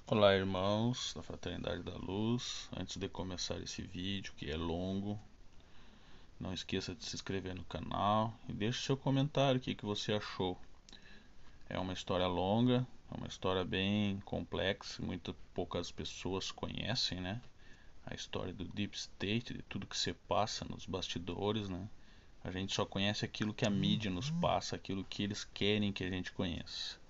Olá, irmãos da Fraternidade da Luz. Antes de começar esse vídeo, que é longo, não esqueça de se inscrever no canal e deixe seu comentário, o que você achou. É uma história longa, é uma história bem complexa, muito poucas pessoas conhecem, né? A história do Deep State, de tudo que se passa nos bastidores, né? A gente só conhece aquilo que a mídia nos passa, aquilo que eles querem que a gente conheça.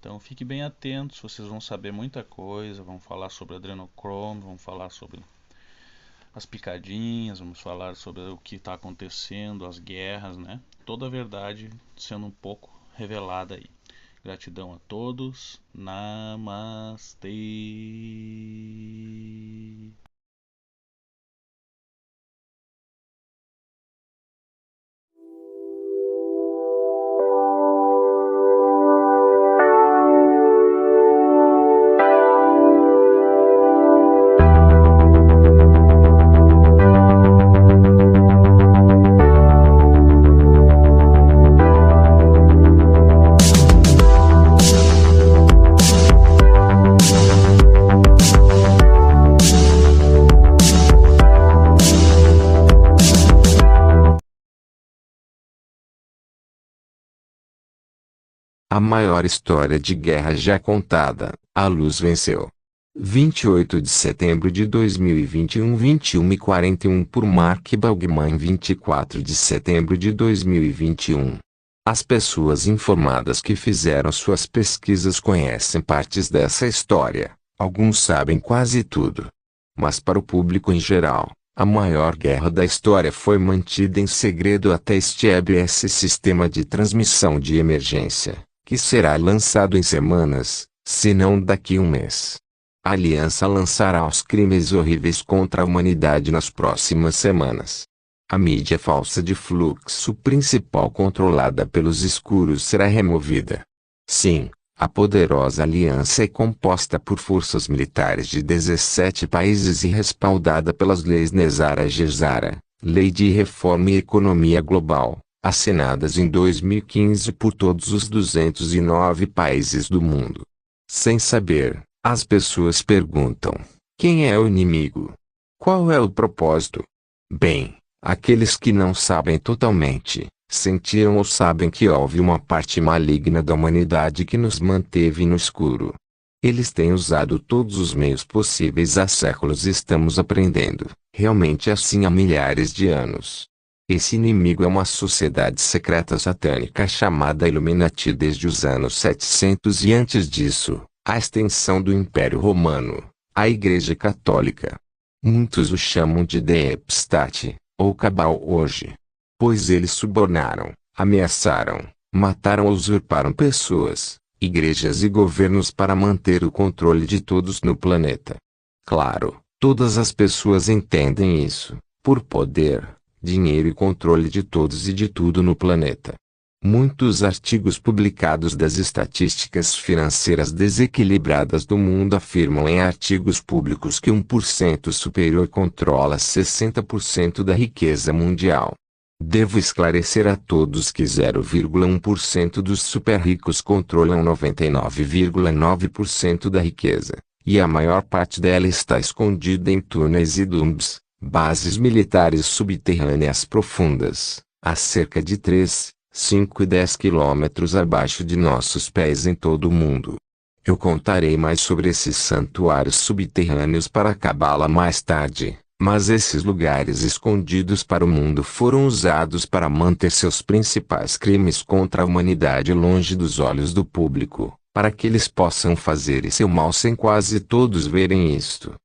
Então fique bem atento, vocês vão saber muita coisa, vão falar sobre adrenochrome, vão falar sobre as picadinhas, vamos falar sobre o que está acontecendo, as guerras, né? Toda a verdade sendo um pouco revelada aí. Gratidão a todos. Namastê. A maior história de guerra já contada, a luz venceu. 28 de setembro de 2021, 21h41 por Mark Bugman. 24 de setembro de 2021. As pessoas informadas que fizeram suas pesquisas conhecem partes dessa história, alguns sabem quase tudo. Mas para o público em geral, a maior guerra da história foi mantida em segredo até esse sistema de transmissão de emergência, que será lançado em semanas, se não daqui a um mês. A aliança lançará os crimes horríveis contra a humanidade nas próximas semanas. A mídia falsa de fluxo principal controlada pelos escuros será removida. Sim, a poderosa aliança é composta por forças militares de 17 países e respaldada pelas leis Nesara-Gesara, Lei de Reforma e Economia Global, assinadas em 2015 por todos os 209 países do mundo. Sem saber, as pessoas perguntam: quem é o inimigo? Qual é o propósito? Bem, aqueles que não sabem totalmente, sentiram ou sabem que houve uma parte maligna da humanidade que nos manteve no escuro. Eles têm usado todos os meios possíveis há séculos e estamos aprendendo, realmente assim há milhares de anos. Esse inimigo é uma sociedade secreta satânica chamada Illuminati desde os anos 700 e antes disso, a extensão do Império Romano, a Igreja Católica. Muitos o chamam de Deep State, ou Cabal hoje. Pois eles subornaram, ameaçaram, mataram ou usurparam pessoas, igrejas e governos para manter o controle de todos no planeta. Claro, todas as pessoas entendem isso, por poder, dinheiro e controle de todos e de tudo no planeta. Muitos artigos publicados das estatísticas financeiras desequilibradas do mundo afirmam em artigos públicos que 1% superior controla 60% da riqueza mundial. Devo esclarecer a todos que 0,1% dos super ricos controlam 99,9% da riqueza, e a maior parte dela está escondida em túneis e dumbs, bases militares subterrâneas profundas, a cerca de 3, 5 e 10 quilômetros abaixo de nossos pés em todo o mundo. Eu contarei mais sobre esses santuários subterrâneos para a Cabala mais tarde, mas esses lugares escondidos para o mundo foram usados para manter seus principais crimes contra a humanidade longe dos olhos do público, para que eles possam fazer seu mal sem quase todos verem isto.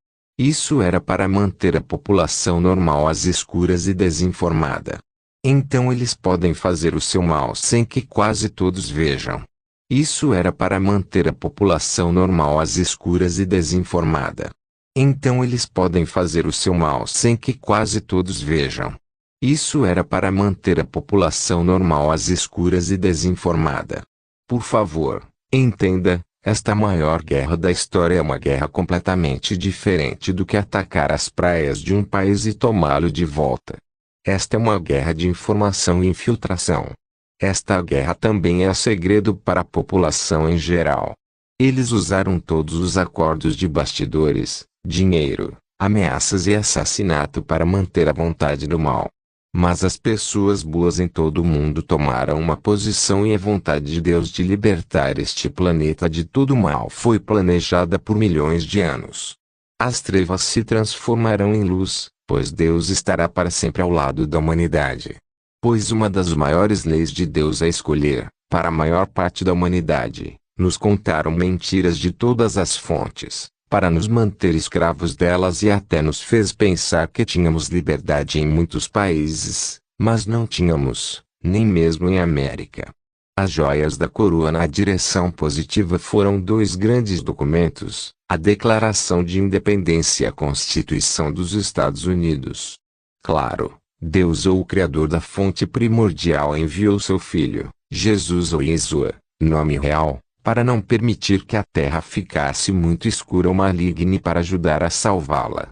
Isso era para manter a população normal às escuras e desinformada. Então eles podem fazer o seu mal sem que quase todos vejam. Isso era para manter a população normal às escuras e desinformada. Então eles podem fazer o seu mal sem que quase todos vejam. Isso era para manter a população normal às escuras e desinformada. Por favor, entenda, esta maior guerra da história é uma guerra completamente diferente do que atacar as praias de um país e tomá-lo de volta. Esta é uma guerra de informação e infiltração. Esta guerra também é segredo para a população em geral. Eles usaram todos os acordos de bastidores, dinheiro, ameaças e assassinato para manter a vontade do mal. Mas as pessoas boas em todo o mundo tomaram uma posição e a vontade de Deus de libertar este planeta de todo o mal foi planejada por milhões de anos. As trevas se transformarão em luz, pois Deus estará para sempre ao lado da humanidade. Pois uma das maiores leis de Deus é escolher, para a maior parte da humanidade, nos contaram mentiras de todas as fontes, para nos manter escravos delas e até nos fez pensar que tínhamos liberdade em muitos países, mas não tínhamos, nem mesmo em América. As joias da coroa na direção positiva foram dois grandes documentos, a Declaração de Independência e a Constituição dos Estados Unidos. Claro, Deus ou o Criador da fonte primordial enviou seu Filho, Jesus ou Yeshua, nome real, para não permitir que a terra ficasse muito escura ou maligna e para ajudar a salvá-la.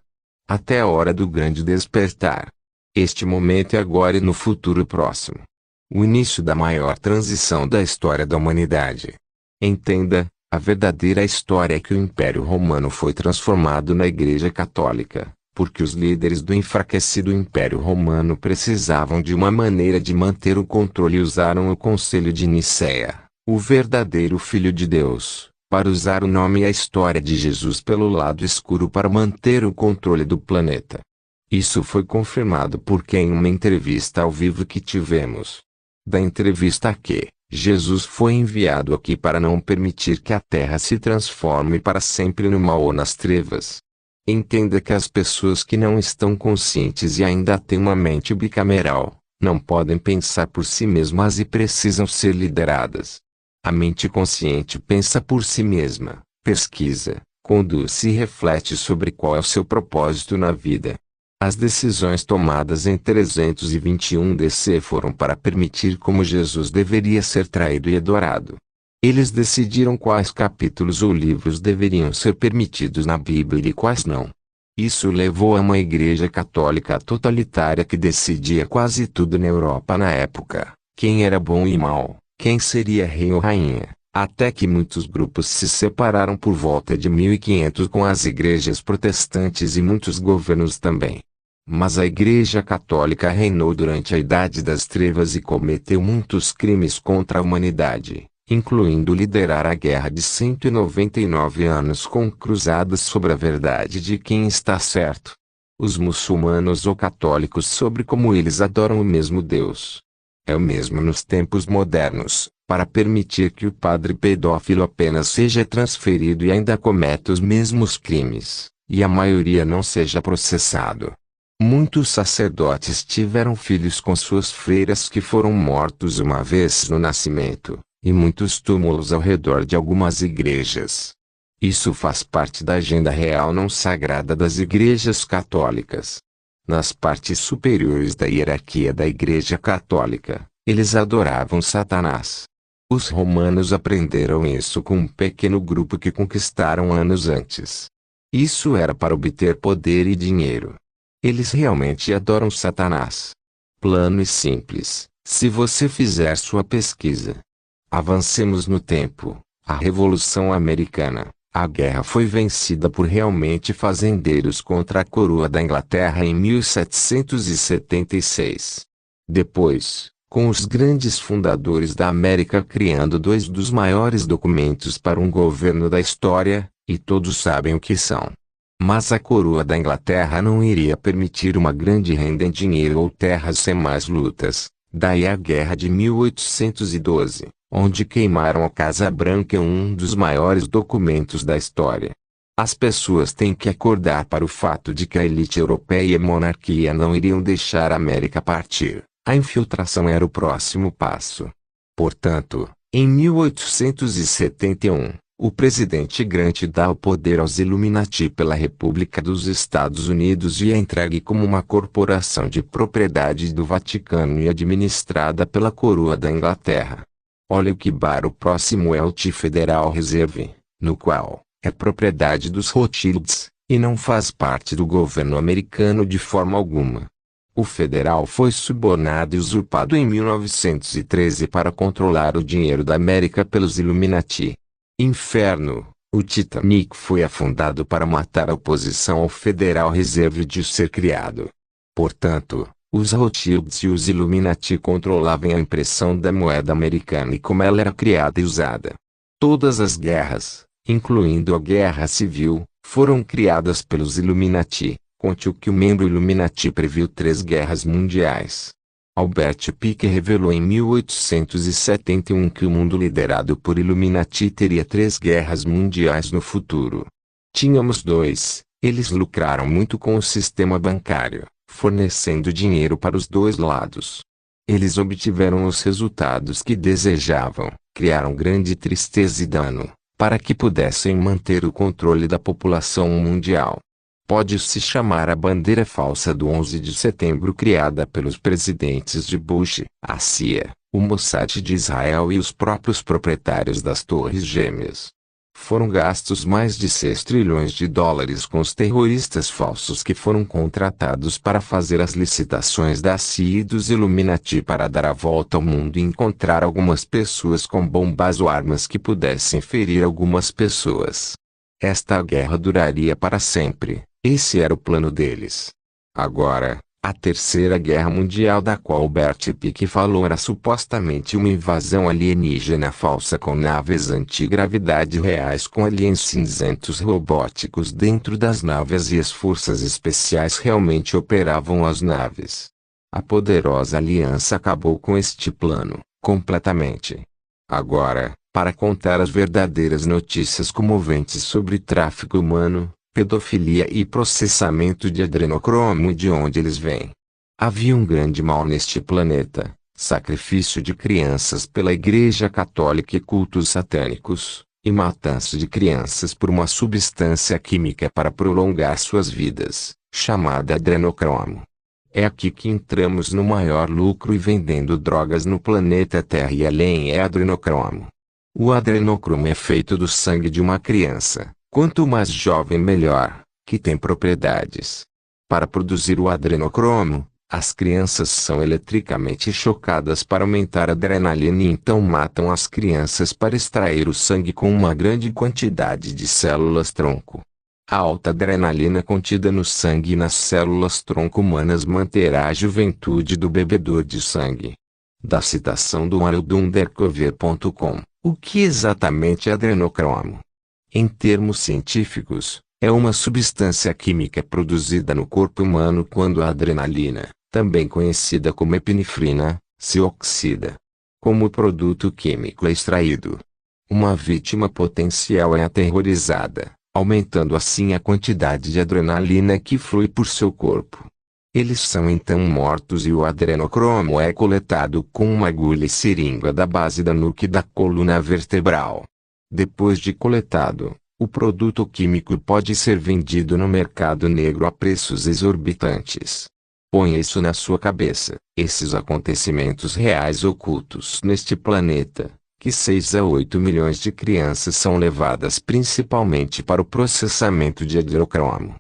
Até a hora do grande despertar. Este momento é agora e no futuro próximo. O início da maior transição da história da humanidade. Entenda, a verdadeira história é que o Império Romano foi transformado na Igreja Católica, porque os líderes do enfraquecido Império Romano precisavam de uma maneira de manter o controle e usaram o Concílio de Nicéia, o verdadeiro Filho de Deus, para usar o nome e a história de Jesus pelo lado escuro para manter o controle do planeta. Isso foi confirmado porque em uma entrevista ao vivo que tivemos. Da entrevista que Jesus foi enviado aqui para não permitir que a Terra se transforme para sempre no mal ou nas trevas. Entenda que as pessoas que não estão conscientes e ainda têm uma mente bicameral, não podem pensar por si mesmas e precisam ser lideradas. A mente consciente pensa por si mesma, pesquisa, conduz-se e reflete sobre qual é o seu propósito na vida. As decisões tomadas em 321 DC foram para permitir como Jesus deveria ser traído e adorado. Eles decidiram quais capítulos ou livros deveriam ser permitidos na Bíblia e quais não. Isso levou a uma igreja católica totalitária que decidia quase tudo na Europa na época, quem era bom e mau, quem seria rei ou rainha, até que muitos grupos se separaram por volta de 1500 com as igrejas protestantes e muitos governos também. Mas a Igreja Católica reinou durante a Idade das Trevas e cometeu muitos crimes contra a humanidade, incluindo liderar a Guerra de 199 anos com cruzadas sobre a verdade de quem está certo. Os muçulmanos ou católicos sobre como eles adoram o mesmo Deus. É o mesmo nos tempos modernos, para permitir que o padre pedófilo apenas seja transferido e ainda cometa os mesmos crimes, e a maioria não seja processado. Muitos sacerdotes tiveram filhos com suas freiras que foram mortos uma vez no nascimento, e muitos túmulos ao redor de algumas igrejas. Isso faz parte da agenda real não sagrada das igrejas católicas. Nas partes superiores da hierarquia da Igreja Católica, eles adoravam Satanás. Os romanos aprenderam isso com um pequeno grupo que conquistaram anos antes. Isso era para obter poder e dinheiro. Eles realmente adoram Satanás. Plano e simples, se você fizer sua pesquisa. Avancemos no tempo. A Revolução Americana. A guerra foi vencida por realmente fazendeiros contra a coroa da Inglaterra em 1776. Depois, com os grandes fundadores da América criando dois dos maiores documentos para um governo da história, e todos sabem o que são. Mas a coroa da Inglaterra não iria permitir uma grande renda em dinheiro ou terras sem mais lutas. Daí a Guerra de 1812, onde queimaram a Casa Branca, um dos maiores documentos da história. As pessoas têm que acordar para o fato de que a elite europeia e a monarquia não iriam deixar a América partir. A infiltração era o próximo passo. Portanto, em 1871, o presidente Grant dá o poder aos Illuminati pela República dos Estados Unidos e é entregue como uma corporação de propriedade do Vaticano e administrada pela coroa da Inglaterra. Olha o que bar o próximo é o Federal Reserve, no qual é propriedade dos Rothschilds, e não faz parte do governo americano de forma alguma. O federal foi subornado e usurpado em 1913 para controlar o dinheiro da América pelos Illuminati. Inferno. O Titanic foi afundado para matar a oposição ao Federal Reserve de ser criado. Portanto, os Rothschilds e os Illuminati controlavam a impressão da moeda americana e como ela era criada e usada. Todas as guerras, incluindo a Guerra Civil, foram criadas pelos Illuminati. Conte o que o membro Illuminati previu 3 guerras mundiais. Albert Pike revelou em 1871 que o mundo liderado por Illuminati teria 3 guerras mundiais no futuro. Tínhamos 2, eles lucraram muito com o sistema bancário, fornecendo dinheiro para os 2 lados. Eles obtiveram os resultados que desejavam, criaram grande tristeza e dano, para que pudessem manter o controle da população mundial. Pode-se chamar a bandeira falsa do 11 de setembro criada pelos presidentes de Bush, a CIA, o Mossad de Israel e os próprios proprietários das Torres Gêmeas. Foram gastos mais de 6 trilhões de dólares com os terroristas falsos que foram contratados para fazer as licitações da CIA e dos Illuminati para dar a volta ao mundo e encontrar algumas pessoas com bombas ou armas que pudessem ferir algumas pessoas. Esta guerra duraria para sempre. Esse era o plano deles. Agora, a Terceira Guerra Mundial da qual Albert Pike falou era supostamente uma invasão alienígena falsa com naves antigravidade reais com aliens cinzentos robóticos dentro das naves e as forças especiais realmente operavam as naves. A poderosa aliança acabou com este plano, completamente. Agora, para contar as verdadeiras notícias comoventes sobre tráfico humano, pedofilia e processamento de adrenocromo e de onde eles vêm. Havia um grande mal neste planeta, sacrifício de crianças pela Igreja Católica e cultos satânicos, e matança de crianças por uma substância química para prolongar suas vidas, chamada adrenocromo. É aqui que entramos no maior lucro e vendendo drogas no planeta Terra e além é adrenocromo. O adrenocromo é feito do sangue de uma criança. Quanto mais jovem melhor, que tem propriedades. Para produzir o adrenocromo, as crianças são eletricamente chocadas para aumentar a adrenalina e então matam as crianças para extrair o sangue com uma grande quantidade de células-tronco. A alta adrenalina contida no sangue e nas células-tronco humanas manterá a juventude do bebedor de sangue. Da citação do undercover.com, o que exatamente é adrenocromo? Em termos científicos, é uma substância química produzida no corpo humano quando a adrenalina, também conhecida como epinefrina, se oxida. Como o produto químico é extraído, uma vítima potencial é aterrorizada, aumentando assim a quantidade de adrenalina que flui por seu corpo. Eles são então mortos e o adrenocromo é coletado com uma agulha e seringa da base da nuca e da coluna vertebral. Depois de coletado, o produto químico pode ser vendido no mercado negro a preços exorbitantes. Ponha isso na sua cabeça, esses acontecimentos reais ocultos neste planeta, que 6 a 8 milhões de crianças são levadas principalmente para o processamento de adrenocromo.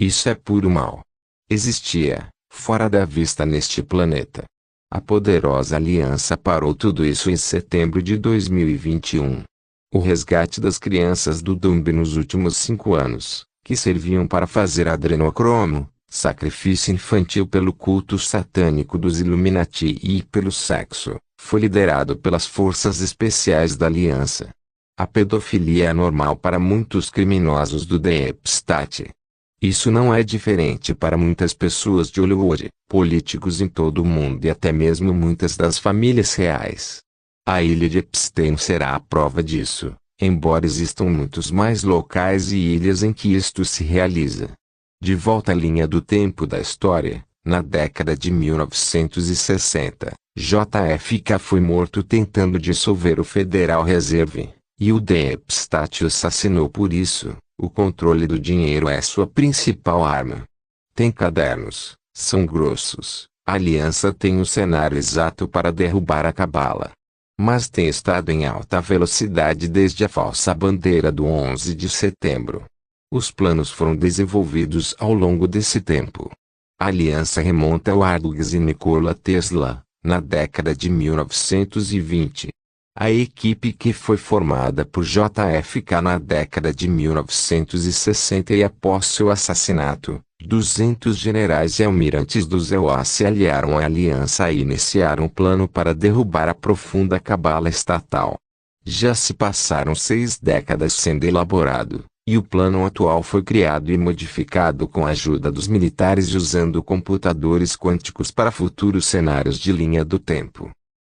Isso é puro mal. Existia, fora da vista neste planeta. A poderosa aliança parou tudo isso em setembro de 2021. O resgate das crianças do Dumb nos últimos 5 anos, que serviam para fazer adrenocromo, sacrifício infantil pelo culto satânico dos Illuminati e pelo sexo, foi liderado pelas forças especiais da aliança. A pedofilia é normal para muitos criminosos do Deep State. Isso não é diferente para muitas pessoas de Hollywood, políticos em todo o mundo e até mesmo muitas das famílias reais. A ilha de Epstein será a prova disso, embora existam muitos mais locais e ilhas em que isto se realiza. De volta à linha do tempo da história, na década de 1960, JFK foi morto tentando dissolver o Federal Reserve, e o Deep State o assassinou por isso. O controle do dinheiro é sua principal arma. Tem cadernos, são grossos, a aliança tem um cenário exato para derrubar a cabala. Mas tem estado em alta velocidade desde a falsa bandeira do 11 de setembro. Os planos foram desenvolvidos ao longo desse tempo. A aliança remonta ao Hughes e Nikola Tesla, na década de 1920. A equipe, que foi formada por JFK na década de 1960 e após seu assassinato, 200 generais e almirantes dos EUA se aliaram à aliança e iniciaram um plano para derrubar a profunda cabala estatal. Já se passaram 6 décadas sendo elaborado, e o plano atual foi criado e modificado com a ajuda dos militares usando computadores quânticos para futuros cenários de linha do tempo.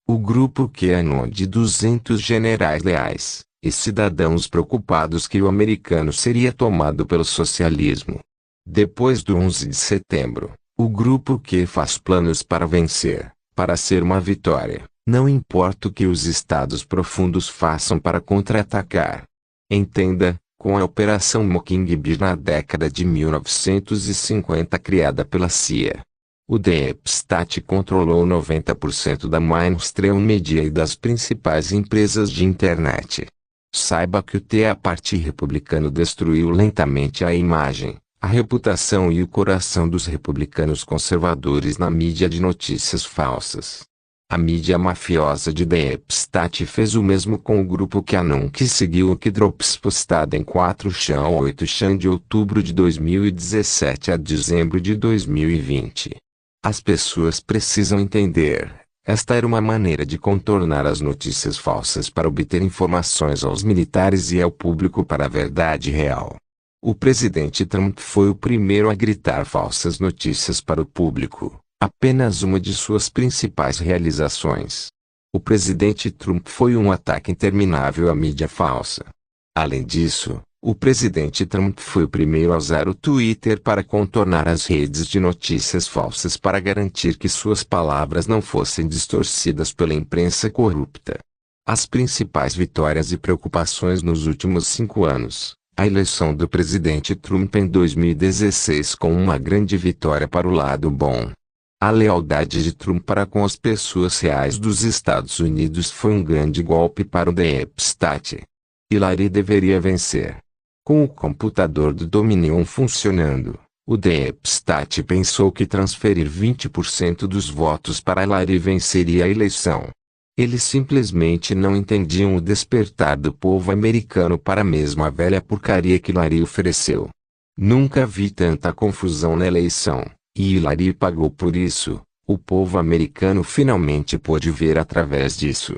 O grupo QAnon de 200 generais leais, e cidadãos preocupados que o americano seria tomado pelo socialismo. Depois do 11 de setembro, o grupo Q faz planos para vencer, para ser uma vitória, não importa o que os estados profundos façam para contra-atacar. Entenda, com a Operação Mockingbird na década de 1950 criada pela CIA. O Deep State controlou 90% da mainstream media e das principais empresas de internet. Saiba que o Tea Party Republicano destruiu lentamente a imagem, a reputação e o coração dos republicanos conservadores na mídia de notícias falsas. A mídia mafiosa de Deep State fez o mesmo com o grupo QAnon, que seguiu o Drops postada em 8 de outubro de 2017 a dezembro de 2020. As pessoas precisam entender, esta era uma maneira de contornar as notícias falsas para obter informações aos militares e ao público para a verdade real. O presidente Trump foi o primeiro a gritar falsas notícias para o público, apenas uma de suas principais realizações. O presidente Trump foi um ataque interminável à mídia falsa. Além disso, o presidente Trump foi o primeiro a usar o Twitter para contornar as redes de notícias falsas para garantir que suas palavras não fossem distorcidas pela imprensa corrupta. As principais vitórias e preocupações nos últimos 5 anos. A eleição do presidente Trump em 2016 com uma grande vitória para o lado bom. A lealdade de Trump para com as pessoas reais dos Estados Unidos foi um grande golpe para o Deep State. Hillary deveria vencer. Com o computador do Dominion funcionando, o Deep State pensou que transferir 20% dos votos para Hillary venceria a eleição. Eles simplesmente não entendiam o despertar do povo americano para a mesma velha porcaria que Hillary ofereceu. Nunca vi tanta confusão na eleição, e Hillary pagou por isso. O povo americano finalmente pôde ver através disso.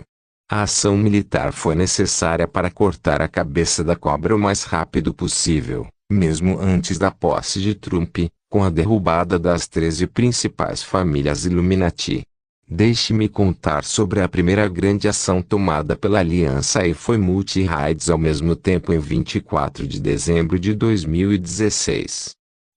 A ação militar foi necessária para cortar a cabeça da cobra o mais rápido possível, mesmo antes da posse de Trump, com a derrubada das 13 principais famílias Illuminati. Deixe-me contar sobre a primeira grande ação tomada pela aliança e foi multi-raids ao mesmo tempo em 24 de dezembro de 2016.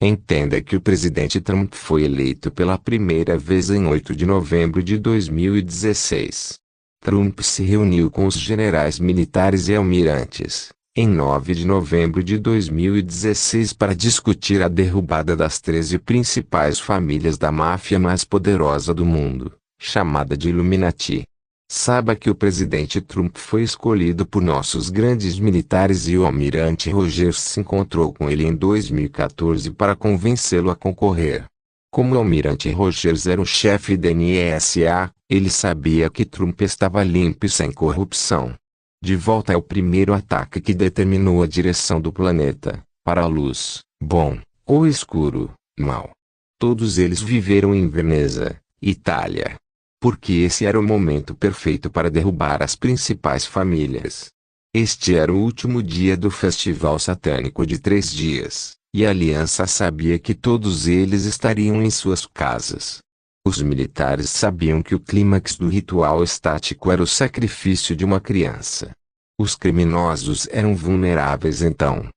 Entenda que o presidente Trump foi eleito pela primeira vez em 8 de novembro de 2016. Trump se reuniu com os generais militares e almirantes, em 9 de novembro de 2016 para discutir a derrubada das 13 principais famílias da máfia mais poderosa do mundo, chamada de Illuminati. Saiba que o presidente Trump foi escolhido por nossos grandes militares e o almirante Rogers se encontrou com ele em 2014 para convencê-lo a concorrer. Como o almirante Rogers era o chefe da NSA, ele sabia que Trump estava limpo e sem corrupção. De volta ao primeiro ataque que determinou a direção do planeta, para a luz, bom, ou escuro, mal. Todos eles viveram em Veneza, Itália. Porque esse era o momento perfeito para derrubar as principais famílias. Este era o último dia do festival satânico de 3 dias, e a aliança sabia que todos eles estariam em suas casas. Os militares sabiam que o clímax do ritual estático era o sacrifício de uma criança. Os criminosos eram vulneráveis então.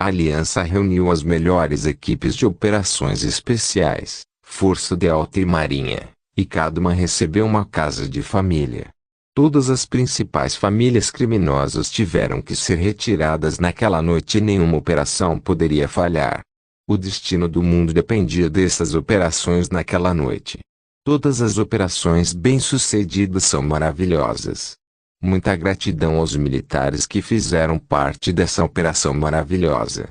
A aliança reuniu as melhores equipes de operações especiais, Força Delta e Marinha, e cada uma recebeu uma casa de família. Todas as principais famílias criminosas tiveram que ser retiradas naquela noite e nenhuma operação poderia falhar. O destino do mundo dependia dessas operações naquela noite. Todas as operações bem-sucedidas são maravilhosas. Muita gratidão aos militares que fizeram parte dessa operação maravilhosa.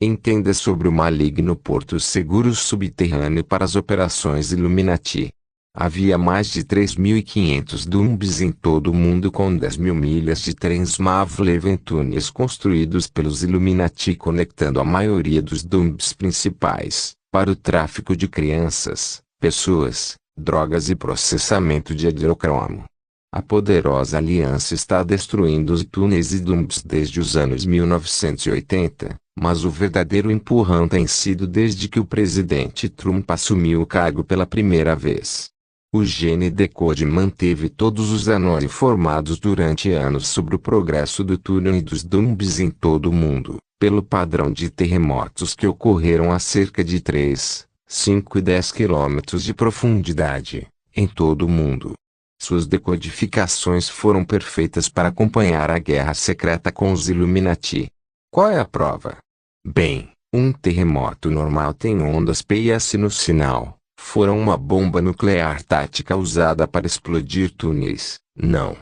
Entenda sobre o maligno Porto Seguro subterrâneo para as operações Illuminati. Havia mais de 3.500 Dumbs em todo o mundo, com 10.000 milhas de trens maglev em túneis construídos pelos Illuminati, conectando a maioria dos Dumbs principais, para o tráfico de crianças, pessoas, drogas e processamento de adrocromo. A poderosa aliança está destruindo os túneis e Dumbs desde os anos 1980, mas o verdadeiro empurrão tem sido desde que o presidente Trump assumiu o cargo pela primeira vez. O GND Code manteve todos os anões informados durante anos sobre o progresso do túnel e dos Dumbs em todo o mundo, pelo padrão de terremotos que ocorreram a cerca de 3, 5 e 10 quilômetros de profundidade, em todo o mundo. Suas decodificações foram perfeitas para acompanhar a guerra secreta com os Illuminati. Qual é a prova? Bem, um terremoto normal tem ondas P e S no sinal. Foram uma bomba nuclear tática usada para explodir túneis. Não.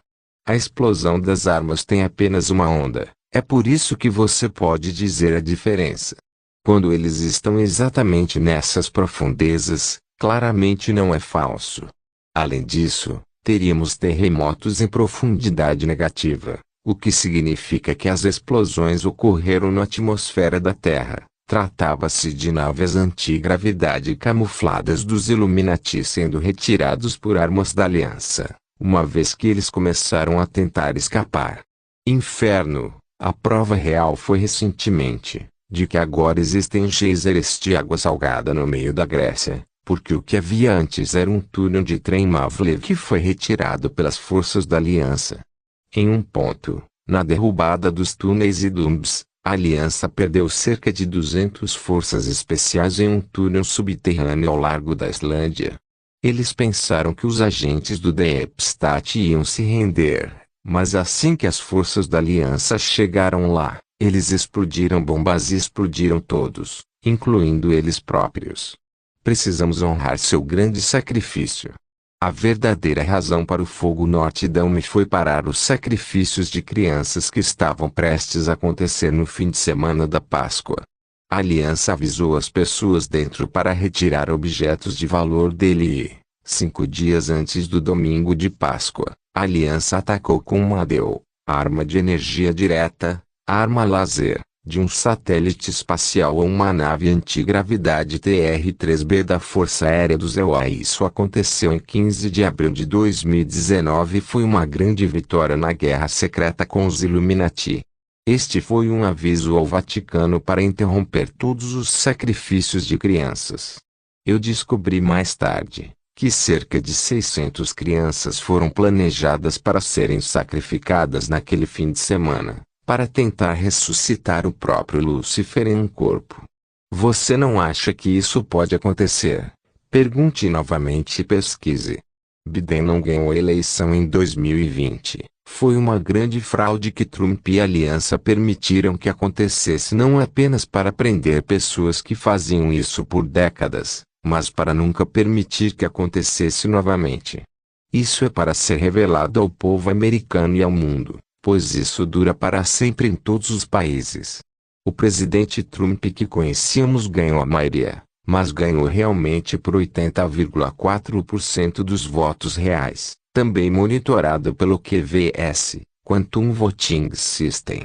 A explosão das armas tem apenas uma onda. É por isso que você pode dizer a diferença. Quando eles estão exatamente nessas profundezas, claramente não é falso. Além disso, teríamos terremotos em profundidade negativa, o que significa que as explosões ocorreram na atmosfera da Terra. Tratava-se de naves antigravidade camufladas dos Illuminati sendo retirados por armas da Aliança, uma vez que eles começaram a tentar escapar. Inferno, a prova real foi recentemente, de que agora existem geysers de água salgada no meio da Grécia, porque o que havia antes era um túnel de trem maglev que foi retirado pelas forças da Aliança. Em um ponto, na derrubada dos túneis e Dumbs, a Aliança perdeu cerca de 200 forças especiais em um túnel subterrâneo ao largo da Islândia. Eles pensaram que os agentes do Deep State iam se render, mas assim que as forças da Aliança chegaram lá, eles explodiram bombas e explodiram todos, incluindo eles próprios. Precisamos honrar seu grande sacrifício. A verdadeira razão para o fogo Notre Dame foi parar os sacrifícios de crianças que estavam prestes a acontecer no fim de semana da Páscoa. A Aliança avisou as pessoas dentro para retirar objetos de valor dele e, 5 dias antes do domingo de Páscoa, a Aliança atacou com uma ADO, arma de energia direta, arma laser, de um satélite espacial ou uma nave antigravidade TR-3B da Força Aérea dos EUA. Isso aconteceu em 15 de abril de 2019 e foi uma grande vitória na guerra secreta com os Illuminati. Este foi um aviso ao Vaticano para interromper todos os sacrifícios de crianças. Eu descobri mais tarde que cerca de 600 crianças foram planejadas para serem sacrificadas naquele fim de semana, para tentar ressuscitar o próprio Lúcifer em um corpo. Você não acha que isso pode acontecer? Pergunte novamente e pesquise. Biden não ganhou a eleição em 2020. Foi uma grande fraude que Trump e a Aliança permitiram que acontecesse, não apenas para prender pessoas que faziam isso por décadas, mas para nunca permitir que acontecesse novamente. Isso é para ser revelado ao povo americano e ao mundo, pois isso dura para sempre em todos os países. O presidente Trump que conhecíamos ganhou a maioria, mas ganhou realmente por 80,4% dos votos reais, também monitorado pelo QVS, Quantum Voting System.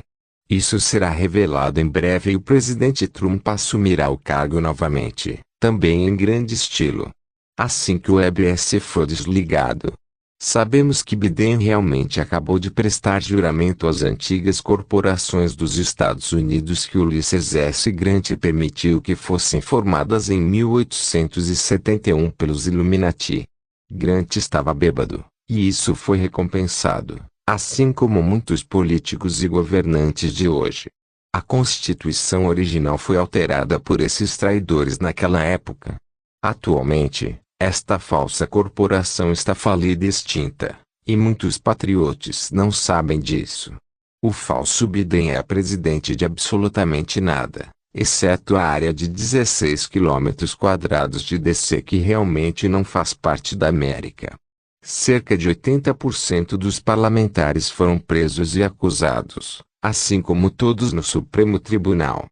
Isso será revelado em breve e o presidente Trump assumirá o cargo novamente, também em grande estilo. Assim que o EBS for desligado. Sabemos que Biden realmente acabou de prestar juramento às antigas corporações dos Estados Unidos que Ulysses S. Grant permitiu que fossem formadas em 1871 pelos Illuminati. Grant estava bêbado, e isso foi recompensado, assim como muitos políticos e governantes de hoje. A Constituição original foi alterada por esses traidores naquela época. Atualmente, esta falsa corporação está falida e extinta, e muitos patriotas não sabem disso. O falso Biden é presidente de absolutamente nada, exceto a área de 16 km² de DC que realmente não faz parte da América. Cerca de 80% dos parlamentares foram presos e acusados, assim como todos no Supremo Tribunal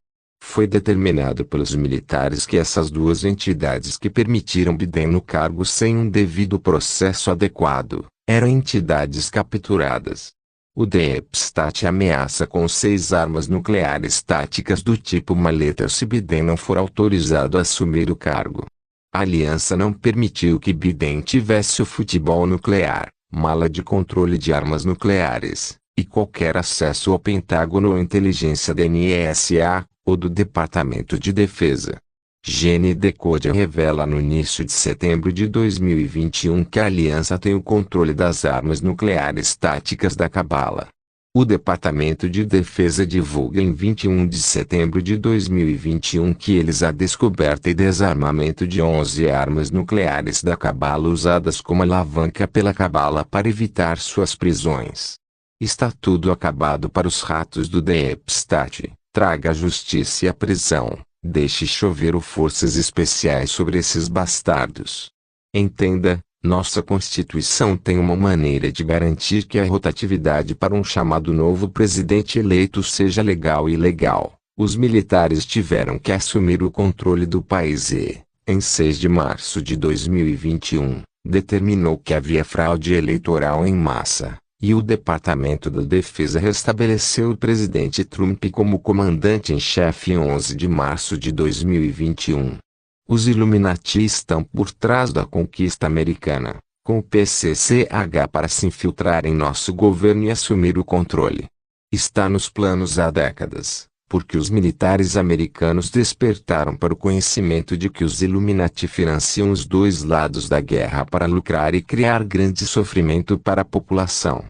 Foi determinado pelos militares que essas duas entidades que permitiram Biden no cargo sem um devido processo adequado, eram entidades capturadas. O Deep State ameaça com 6 armas nucleares táticas do tipo maleta se Biden não for autorizado a assumir o cargo. A aliança não permitiu que Biden tivesse o futebol nuclear, mala de controle de armas nucleares, e qualquer acesso ao Pentágono ou inteligência da NSA, ou do Departamento de Defesa. Gene Decode revela no início de setembro de 2021 que a aliança tem o controle das armas nucleares táticas da Cabala. O Departamento de Defesa divulga em 21 de setembro de 2021 que eles a descoberta e desarmamento de 11 armas nucleares da Cabala usadas como alavanca pela Cabala para evitar suas prisões. Está tudo acabado para os ratos do Deep State. Traga a justiça e a prisão. Deixe chover forças especiais sobre esses bastardos. Entenda, nossa Constituição tem uma maneira de garantir que a rotatividade para um chamado novo presidente eleito seja legal e legal. Os militares tiveram que assumir o controle do país e, em 6 de março de 2021, determinou que havia fraude eleitoral em massa. E o Departamento da Defesa restabeleceu o presidente Trump como comandante em chefe em 11 de março de 2021. Os Illuminati estão por trás da conquista americana, com o PCCH para se infiltrar em nosso governo e assumir o controle. Está nos planos há décadas, porque os militares americanos despertaram para o conhecimento de que os Illuminati financiam os dois lados da guerra para lucrar e criar grande sofrimento para a população.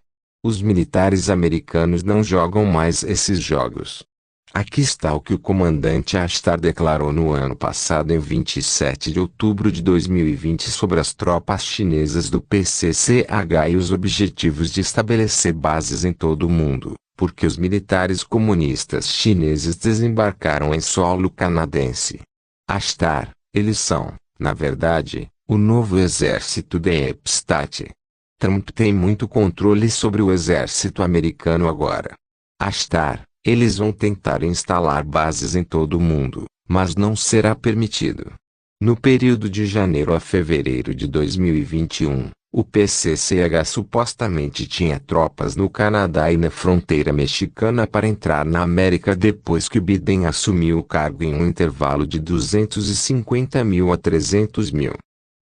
Os militares americanos não jogam mais esses jogos. Aqui está o que o comandante Ashtar declarou no ano passado em 27 de outubro de 2020 sobre as tropas chinesas do PCCH e os objetivos de estabelecer bases em todo o mundo, porque os militares comunistas chineses desembarcaram em solo canadense. Ashtar, eles são, na verdade, o novo exército Deep State. Trump tem muito controle sobre o exército americano agora. Ashtar, eles vão tentar instalar bases em todo o mundo, mas não será permitido. No período de janeiro a fevereiro de 2021, o PCCH supostamente tinha tropas no Canadá e na fronteira mexicana para entrar na América depois que Biden assumiu o cargo em um intervalo de 250 mil a 300 mil.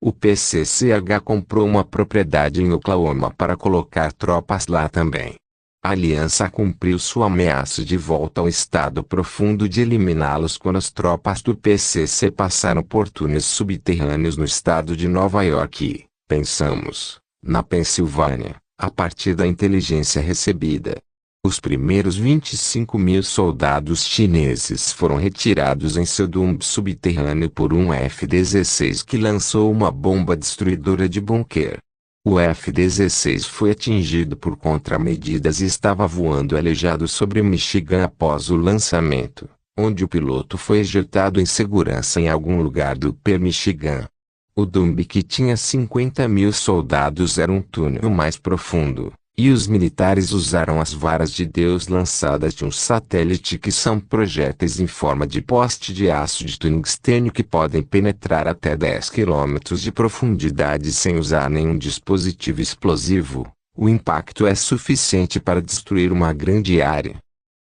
O PCCH comprou uma propriedade em Oklahoma para colocar tropas lá também. A aliança cumpriu sua ameaça de volta ao estado profundo de eliminá-los quando as tropas do PCC passaram por túneis subterrâneos no estado de Nova York e, pensamos, na Pensilvânia, a partir da inteligência recebida. Os primeiros 25 mil soldados chineses foram retirados em seu dump subterrâneo por um F-16 que lançou uma bomba destruidora de bunker. O F-16 foi atingido por contramedidas e estava voando aleijado sobre Michigan após o lançamento, onde o piloto foi ejetado em segurança em algum lugar do Michigan. O dump que tinha 50 mil soldados era um túnel mais profundo. E os militares usaram as varas de Deus lançadas de um satélite que são projéteis em forma de poste de aço de tungstênio que podem penetrar até 10 quilômetros de profundidade sem usar nenhum dispositivo explosivo. O impacto é suficiente para destruir uma grande área.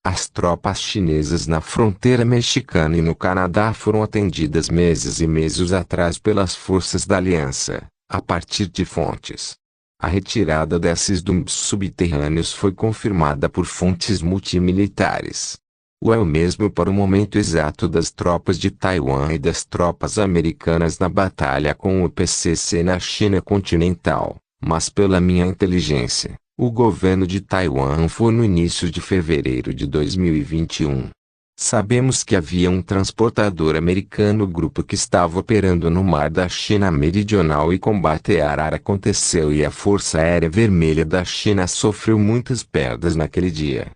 As tropas chinesas na fronteira mexicana e no Canadá foram atendidas meses e meses atrás pelas forças da aliança, a partir de fontes. A retirada desses dumps subterrâneos foi confirmada por fontes multimilitares. É o mesmo para o momento exato das tropas de Taiwan e das tropas americanas na batalha com o PCC na China continental, mas pela minha inteligência, o governo de Taiwan foi no início de fevereiro de 2021. Sabemos que havia um transportador americano grupo que estava operando no mar da China Meridional e combate arar aconteceu e a Força Aérea Vermelha da China sofreu muitas perdas naquele dia.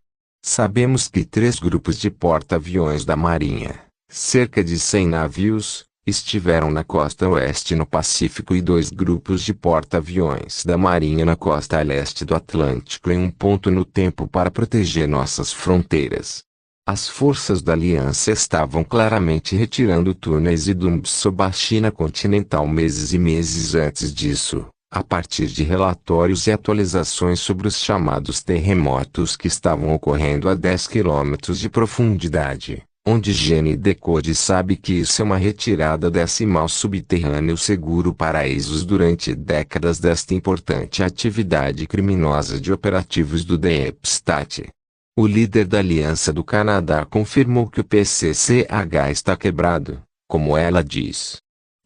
Sabemos que 3 grupos de porta-aviões da Marinha, cerca de 100 navios, estiveram na costa oeste no Pacífico e 2 grupos de porta-aviões da Marinha na costa leste do Atlântico em um ponto no tempo para proteger nossas fronteiras. As forças da Aliança estavam claramente retirando túneis e dumbs sob a China continental meses e meses antes disso, a partir de relatórios e atualizações sobre os chamados terremotos que estavam ocorrendo a 10 quilômetros de profundidade, onde Gene Decode sabe que isso é uma retirada decimal subterrâneo seguro paraísos durante décadas desta importante atividade criminosa de operativos do Deep State. O líder da Aliança do Canadá confirmou que o PCCH está quebrado, como ela diz.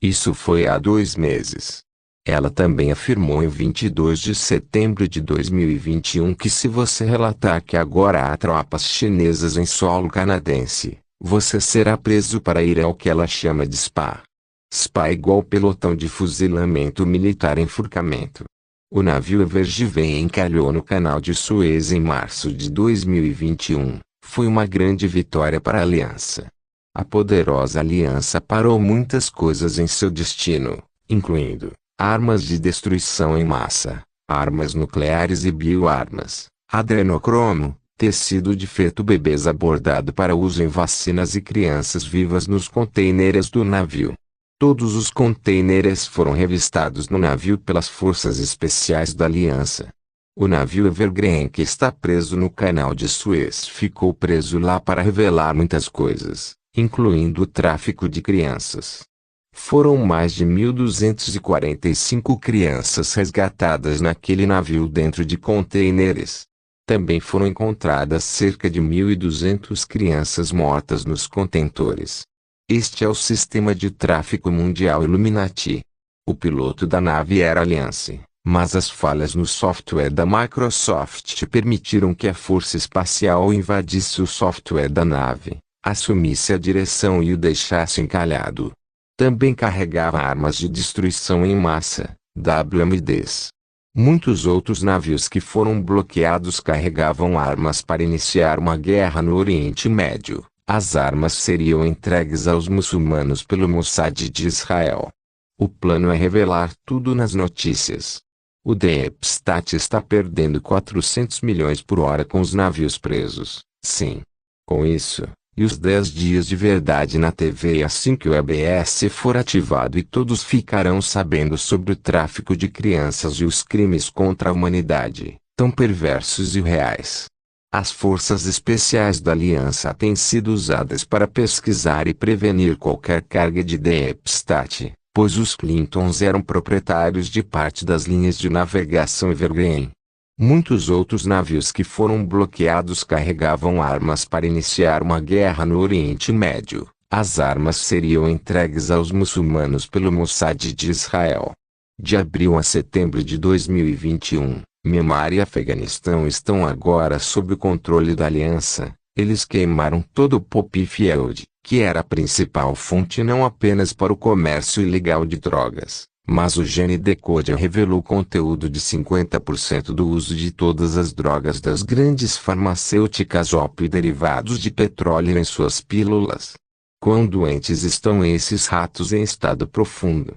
Isso foi há 2 meses. Ela também afirmou em 22 de setembro de 2021 que se você relatar que agora há tropas chinesas em solo canadense, você será preso para ir ao que ela chama de SPA. SPA igual pelotão de fuzilamento militar enforcamento. O navio Evergiven encalhou no canal de Suez em março de 2021. Foi uma grande vitória para a Aliança. A poderosa Aliança parou muitas coisas em seu destino, incluindo armas de destruição em massa, armas nucleares e bioarmas, adrenocromo, tecido de feto bebês abordado para uso em vacinas e crianças vivas nos contêineres do navio. Todos os contêineres foram revistados no navio pelas forças especiais da Aliança. O navio Evergreen que está preso no canal de Suez ficou preso lá para revelar muitas coisas, incluindo o tráfico de crianças. Foram mais de 1.245 crianças resgatadas naquele navio dentro de contêineres. Também foram encontradas cerca de 1.200 crianças mortas nos contentores. Este é o sistema de tráfico mundial Illuminati. O piloto da nave era Aliança, mas as falhas no software da Microsoft permitiram que a força espacial invadisse o software da nave, assumisse a direção e o deixasse encalhado. Também carregava armas de destruição em massa, WMDs. Muitos outros navios que foram bloqueados carregavam armas para iniciar uma guerra no Oriente Médio. As armas seriam entregues aos muçulmanos pelo Mossad de Israel. O plano é revelar tudo nas notícias. O Deep State está perdendo 400 milhões por hora com os navios presos. Sim. Com isso, e os 10 dias de verdade na TV assim que o EBS for ativado e todos ficarão sabendo sobre o tráfico de crianças e os crimes contra a humanidade, tão perversos e reais. As forças especiais da Aliança têm sido usadas para pesquisar e prevenir qualquer carga de Deep State, pois os Clintons eram proprietários de parte das linhas de navegação Evergreen. Muitos outros navios que foram bloqueados carregavam armas para iniciar uma guerra no Oriente Médio. As armas seriam entregues aos muçulmanos pelo Mossad de Israel. De abril a setembro de 2021. Myanmar e Afeganistão estão agora sob o controle da Aliança. Eles queimaram todo o Poppy Field, que era a principal fonte não apenas para o comércio ilegal de drogas, mas o Gene Decode revelou conteúdo de 50% do uso de todas as drogas das grandes farmacêuticas ópio e derivados de petróleo em suas pílulas. Quão doentes estão esses ratos em estado profundo?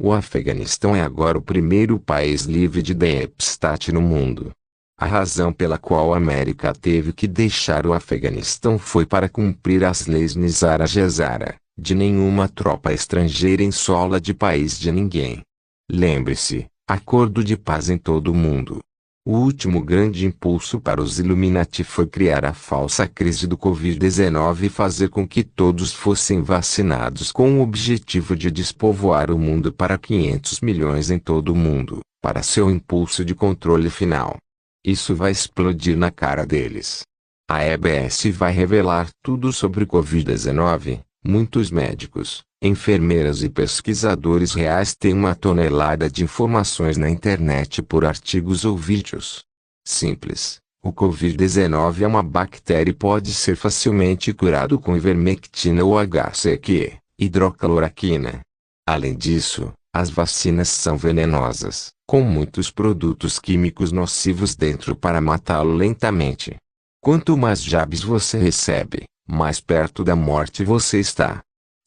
O Afeganistão é agora o primeiro país livre de Deep State no mundo. A razão pela qual a América teve que deixar o Afeganistão foi para cumprir as leis Nizar Jazara, de nenhuma tropa estrangeira em solo de país de ninguém. Lembre-se, acordo de paz em todo o mundo. O último grande impulso para os Illuminati foi criar a falsa crise do Covid-19 e fazer com que todos fossem vacinados com o objetivo de despovoar o mundo para 500 milhões em todo o mundo, para seu impulso de controle final. Isso vai explodir na cara deles. A EBS vai revelar tudo sobre o Covid-19. Muitos médicos, enfermeiras e pesquisadores reais têm uma tonelada de informações na internet por artigos ou vídeos. Simples. O Covid-19 é uma bactéria e pode ser facilmente curado com ivermectina ou HCQ, hidrocloroquina. Além disso, as vacinas são venenosas, com muitos produtos químicos nocivos dentro para matá-lo lentamente. Quanto mais jabs você recebe, mais perto da morte você está.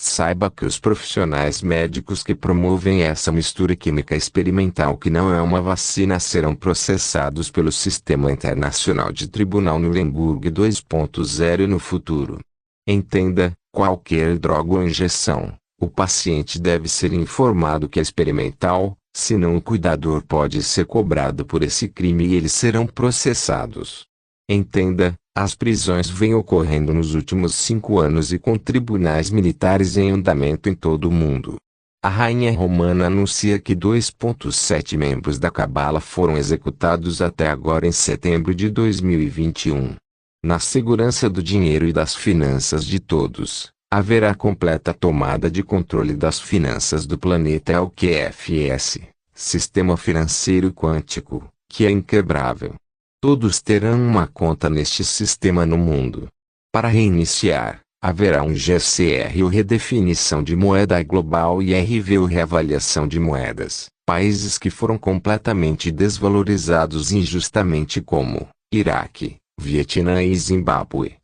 Saiba que os profissionais médicos que promovem essa mistura química experimental que não é uma vacina serão processados pelo Sistema Internacional de Tribunal Nuremberg 2.0 no futuro. Entenda, qualquer droga ou injeção, o paciente deve ser informado que é experimental, senão o cuidador pode ser cobrado por esse crime e eles serão processados. Entenda, as prisões vêm ocorrendo nos últimos 5 anos e com tribunais militares em andamento em todo o mundo. A rainha romana anuncia que 2,7 membros da Cabala foram executados até agora em setembro de 2021. Na segurança do dinheiro e das finanças de todos, haverá completa tomada de controle das finanças do planeta LQFS, Sistema Financeiro Quântico, que é inquebrável. Todos terão uma conta neste sistema no mundo. Para reiniciar, haverá um GCR ou redefinição de moeda global e RV ou reavaliação de moedas. Países que foram completamente desvalorizados injustamente como Iraque, Vietnã e Zimbábue.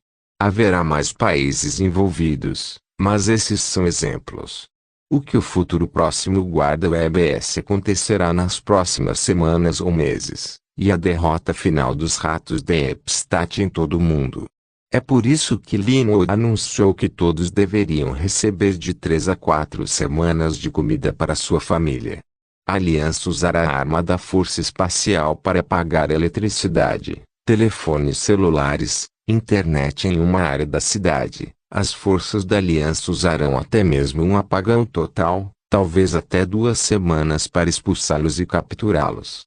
Haverá mais países envolvidos, mas esses são exemplos. O que o futuro próximo guarda o EBS acontecerá nas próximas semanas ou meses, e a derrota final dos ratos de Epstein em todo o mundo. É por isso que Lino anunciou que todos deveriam receber de 3 a 4 semanas de comida para sua família. A aliança usará a arma da força espacial para pagar eletricidade, telefones celulares, internet em uma área da cidade. As forças da aliança usarão até mesmo um apagão total, talvez até 2 semanas para expulsá-los e capturá-los.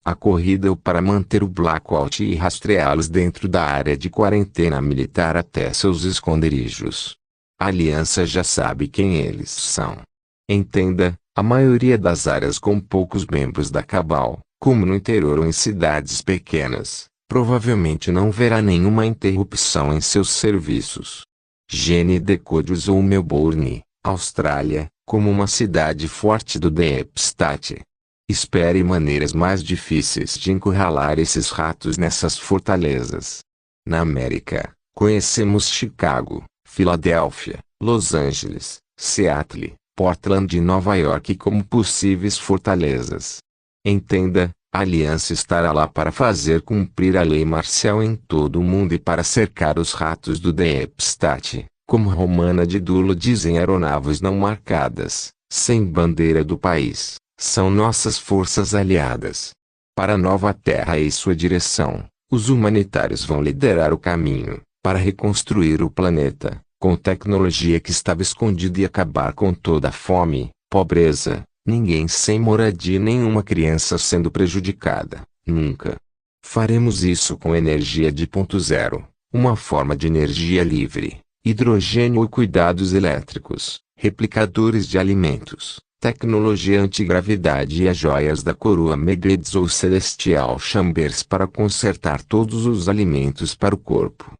A corrida para manter o blackout e rastreá-los dentro da área de quarentena militar até seus esconderijos. A aliança já sabe quem eles são. Entenda, a maioria das áreas com poucos membros da Cabal, como no interior ou em cidades pequenas, provavelmente não verá nenhuma interrupção em seus serviços. Gene Decode usou Melbourne, Austrália, como uma cidade forte do Epstein. Espere maneiras mais difíceis de encurralar esses ratos nessas fortalezas. Na América, conhecemos Chicago, Filadélfia, Los Angeles, Seattle, Portland e Nova York como possíveis fortalezas. Entenda, a aliança estará lá para fazer cumprir a lei marcial em todo o mundo e para cercar os ratos do Epstein, como Romana de Dulo dizem aeronaves não marcadas, sem bandeira do país. São nossas forças aliadas. Para a nova Terra e sua direção, os humanitários vão liderar o caminho, para reconstruir o planeta, com tecnologia que estava escondida e acabar com toda a fome, pobreza, ninguém sem moradia e nenhuma criança sendo prejudicada, nunca. Faremos isso com energia de ponto zero, uma forma de energia livre, hidrogênio e cuidados elétricos, replicadores de alimentos. Tecnologia antigravidade e as joias da coroa Megads ou Celestial Chambers para consertar todos os alimentos para o corpo.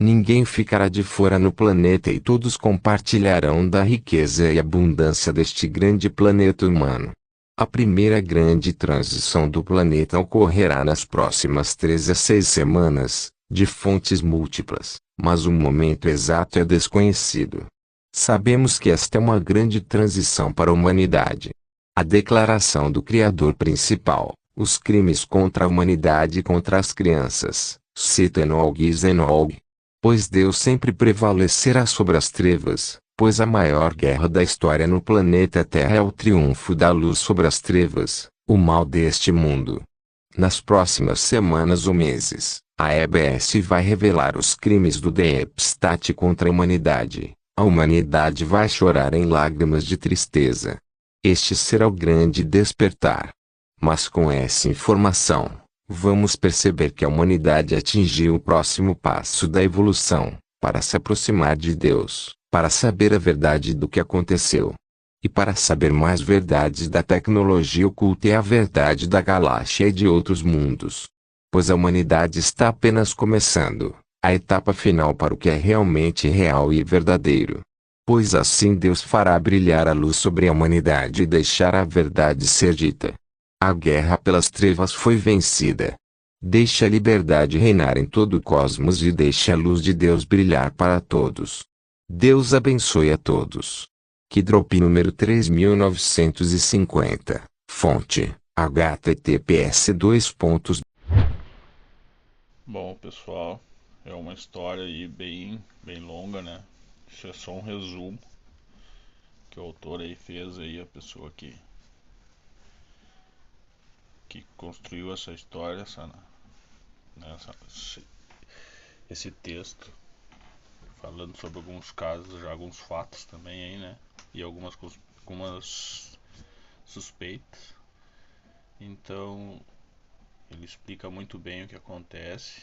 Ninguém ficará de fora no planeta e todos compartilharão da riqueza e abundância deste grande planeta humano. A primeira grande transição do planeta ocorrerá nas próximas 3 a 6 semanas, de fontes múltiplas, mas o momento exato é desconhecido. Sabemos que esta é uma grande transição para a humanidade. A declaração do Criador principal, os crimes contra a humanidade e contra as crianças, cita Enoch e Zenog. Pois Deus sempre prevalecerá sobre as trevas, pois a maior guerra da história no planeta Terra é o triunfo da luz sobre as trevas, o mal deste mundo. Nas próximas semanas ou meses, a EBS vai revelar os crimes do Epstein contra a humanidade. A humanidade vai chorar em lágrimas de tristeza. Este será o grande despertar. Mas com essa informação, vamos perceber que a humanidade atingiu o próximo passo da evolução, para se aproximar de Deus, para saber a verdade do que aconteceu. E para saber mais verdades da tecnologia oculta e a verdade da galáxia e de outros mundos. Pois a humanidade está apenas começando. A etapa final para o que é realmente real e verdadeiro. Pois assim Deus fará brilhar a luz sobre a humanidade e deixará a verdade ser dita. A guerra pelas trevas foi vencida. Deixe a liberdade reinar em todo o cosmos e deixe a luz de Deus brilhar para todos. Deus abençoe a todos. Kidrop número 3950. Fonte: https://. Bom, pessoal, é uma história aí bem longa, né? Isso é só um resumo que o autor aí fez aí, a pessoa que construiu essa história, né, esse texto, falando sobre alguns casos, já alguns fatos também aí, né? E algumas suspeitas. Então, ele explica muito bem o que acontece.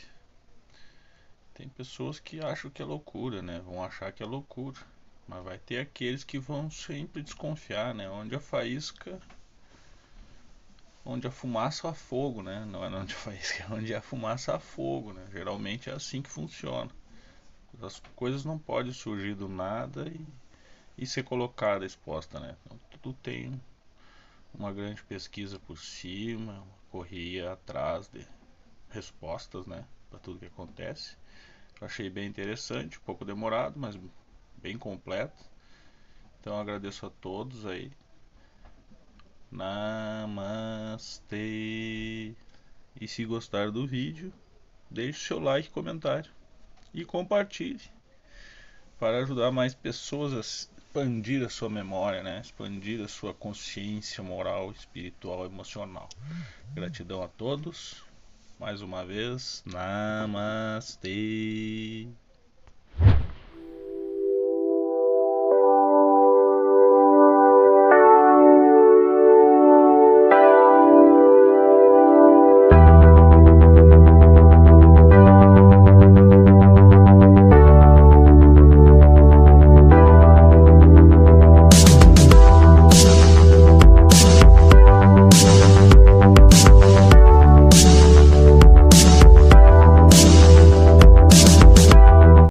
Tem pessoas que acham que é loucura, né? Vão achar que é loucura. Mas vai ter aqueles que vão sempre desconfiar, né? Onde a fumaça há fogo, né? Não é onde a faísca, é onde a fumaça há fogo, né? Geralmente é assim que funciona. As coisas não podem surgir do nada e ser colocada, exposta, né? Então, tudo tem uma grande pesquisa por cima, uma correria atrás de respostas, né? Para tudo que acontece. Eu achei bem interessante, um pouco demorado, mas bem completo. Então agradeço a todos aí. Namastê. E se gostar do vídeo, deixe seu like, comentário e compartilhe para ajudar mais pessoas a expandir a sua memória, né? Expandir a sua consciência moral, espiritual, emocional. Gratidão a todos. Mais uma vez, namastê.